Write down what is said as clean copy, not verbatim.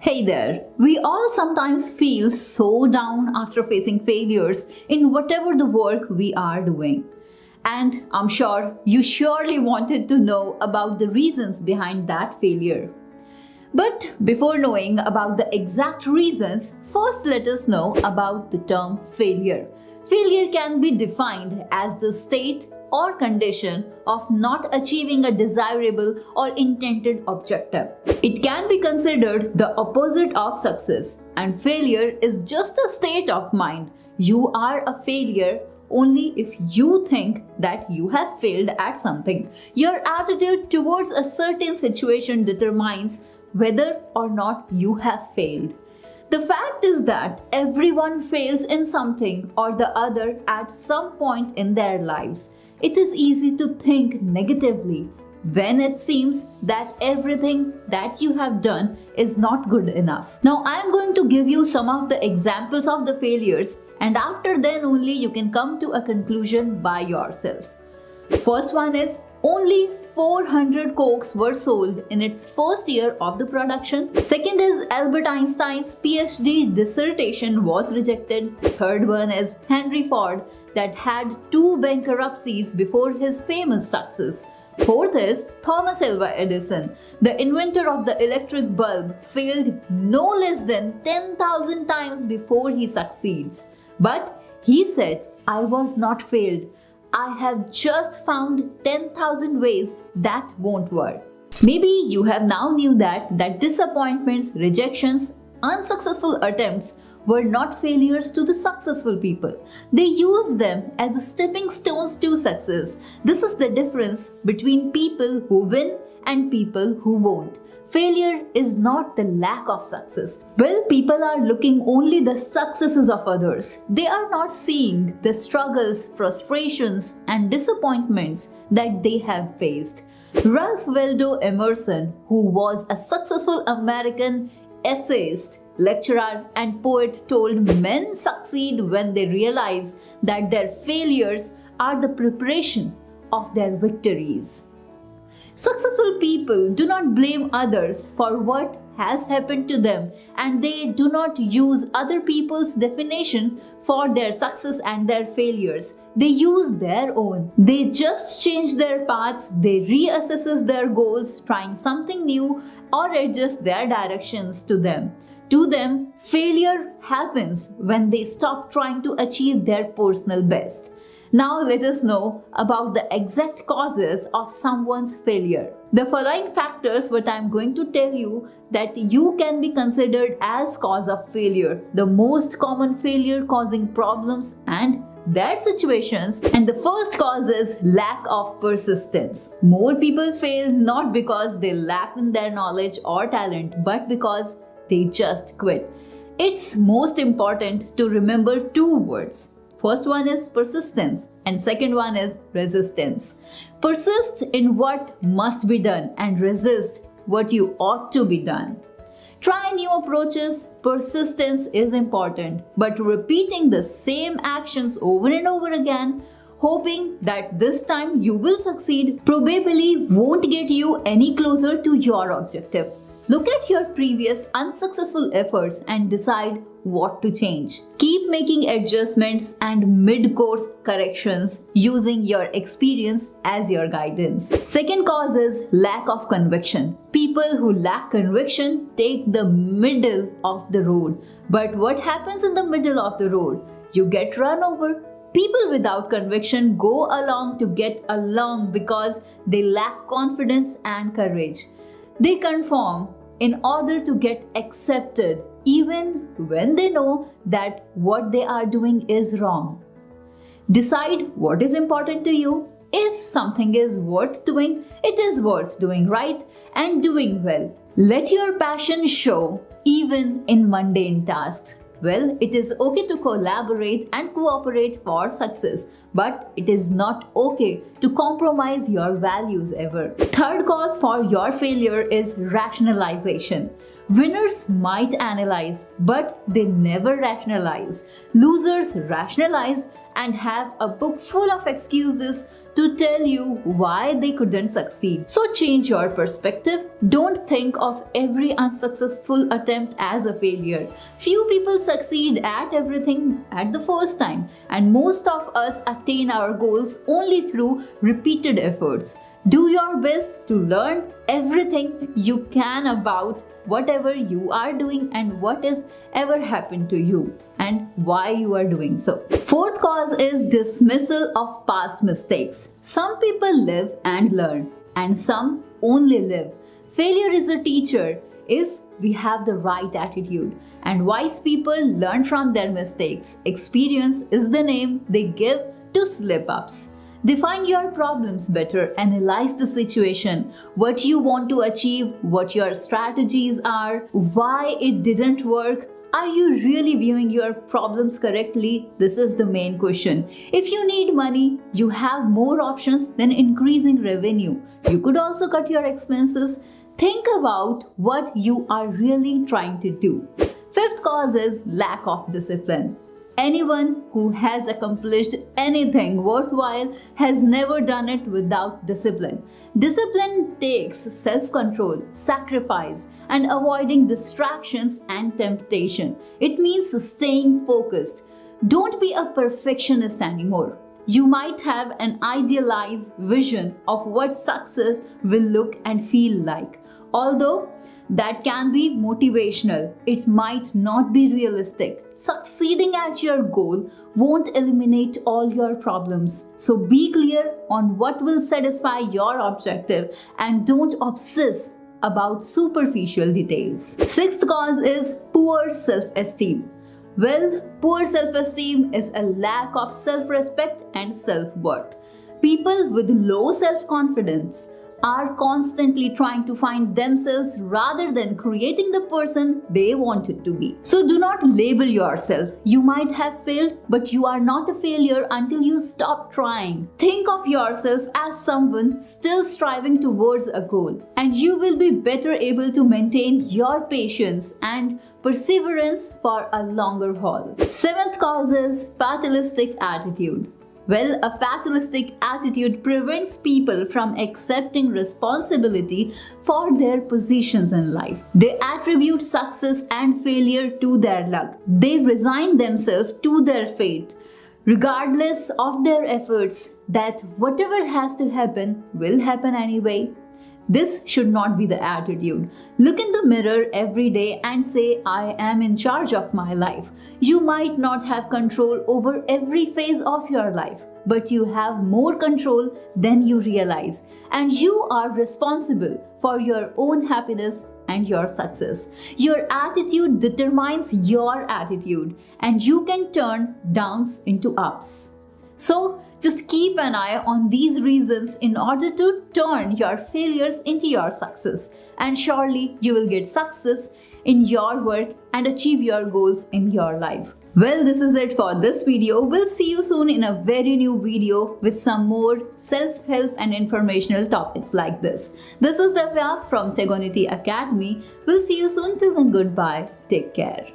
Hey there, we all sometimes feel so down after facing failures in whatever the work we are doing. And I'm sure you surely wanted to know about the reasons behind that failure. But before knowing about the exact reasons, first let us know about the term failure. Failure can be defined as the state or condition of not achieving a desirable or intended objective. It can be considered the opposite of success, and failure is just a state of mind. You are a failure only if you think that you have failed at something. Your attitude towards a certain situation determines whether or not you have failed. The fact is that everyone fails in something or the other at some point in their lives. It is easy to think negatively when it seems that everything that you have done is not good enough. Now I am going to give you some of the examples of the failures, and after then only you can come to a conclusion by yourself. First one is only 400 Cokes were sold in its first year of the production. Second is Albert Einstein's PhD dissertation was rejected. Third one is Henry Ford that had 2 bankruptcies before his famous success. Fourth is Thomas Alva Edison, the inventor of the electric bulb, failed no less than 10,000 times before he succeeds. But he said, "I was not failed. I have just found 10,000 ways that won't work." Maybe you have now knew that disappointments, rejections, unsuccessful attempts were not failures to the successful people. They used them as stepping stones to success. This is the difference between people who win and people who won't. Failure is not the lack of success. Well, people are looking only the successes of others. They are not seeing the struggles, frustrations, and disappointments that they have faced. Ralph Waldo Emerson, who was a successful American essayist, lecturer, and poet, told men succeed when they realize that their failures are the preparation of their victories. Successful people do not blame others for what has happened to them, and they do not use other people's definition for their success and their failures. They use their own. They just change their paths, they reassess their goals, trying something new or adjust their directions to them. To them, failure happens when they stop trying to achieve their personal best. Now let us know about the exact causes of someone's failure. The following factors what I am going to tell you that you can be considered as cause of failure. The most common failure causing problems and their situations, and the first cause is lack of persistence. More people fail not because they lack in their knowledge or talent, but because they just quit. It's most important to remember 2 words. First one is persistence and second one is resistance. Persist in what must be done and resist what you ought to be done. Try new approaches. Persistence is important, but repeating the same actions over and over again, hoping that this time you will succeed, probably won't get you any closer to your objective. Look at your previous unsuccessful efforts and decide what to change. Keep making adjustments and mid-course corrections using your experience as your guidance. Second cause is lack of conviction. People who lack conviction take the middle of the road. But what happens in the middle of the road? You get run over. People without conviction go along to get along because they lack confidence and courage. They conform in order to get accepted, even when they know that what they are doing is wrong. Decide what is important to you. If something is worth doing, it is worth doing right and doing well. Let your passion show even in mundane tasks. Well, it is okay to collaborate and cooperate for success, but it is not okay to compromise your values ever. Third cause for your failure is rationalization. Winners might analyze, but they never rationalize. Losers rationalize and have a book full of excuses to tell you why they couldn't succeed. So change your perspective. Don't think of every unsuccessful attempt as a failure. Few people succeed at everything at the first time, and most of us attain our goals only through repeated efforts. Do your best to learn everything you can about whatever you are doing and what has ever happened to you and why you are doing so. Fourth cause is dismissal of past mistakes. Some people live and learn, and some only live. Failure is a teacher if we have the right attitude, and wise people learn from their mistakes. Experience is the name they give to slip-ups. Define your problems better, analyze the situation, what you want to achieve, what your strategies are, why it didn't work. Are you really viewing your problems correctly? This is the main question. If you need money, you have more options than increasing revenue. You could also cut your expenses. Think about what you are really trying to do. Fifth cause is lack of discipline. Anyone who has accomplished anything worthwhile has never done it without discipline. Discipline takes self-control, sacrifice, and avoiding distractions and temptation. It means staying focused. Don't be a perfectionist anymore. You might have an idealized vision of what success will look and feel like. Although that can be motivational, it might not be realistic. Succeeding at your goal won't eliminate all your problems. So be clear on what will satisfy your objective and don't obsess about superficial details. Sixth cause is poor self-esteem. Well, poor self-esteem is a lack of self-respect and self-worth. People with low self-confidence are constantly trying to find themselves rather than creating the person they wanted to be. So do not label yourself. You might have failed, but you are not a failure until you stop trying. Think of yourself as someone still striving towards a goal, and you will be better able to maintain your patience and perseverance for a longer haul. Seventh cause is fatalistic attitude. Well, a fatalistic attitude prevents people from accepting responsibility for their positions in life. They attribute success and failure to their luck. They resign themselves to their fate, regardless of their efforts, that whatever has to happen will happen anyway. This should not be the attitude. Look in the mirror every day and say, I am in charge of my life. You might not have control over every phase of your life, but you have more control than you realize. And you are responsible for your own happiness and your success. Your attitude determines your attitude, and you can turn downs into ups. So just keep an eye on these reasons in order to turn your failures into your success, and surely you will get success in your work and achieve your goals in your life. Well, this is it for this video. We'll see you soon in a very new video with some more self-help and informational topics like this. This is Divya from Tegonity Academy. We'll see you soon. Till then, goodbye. Take care.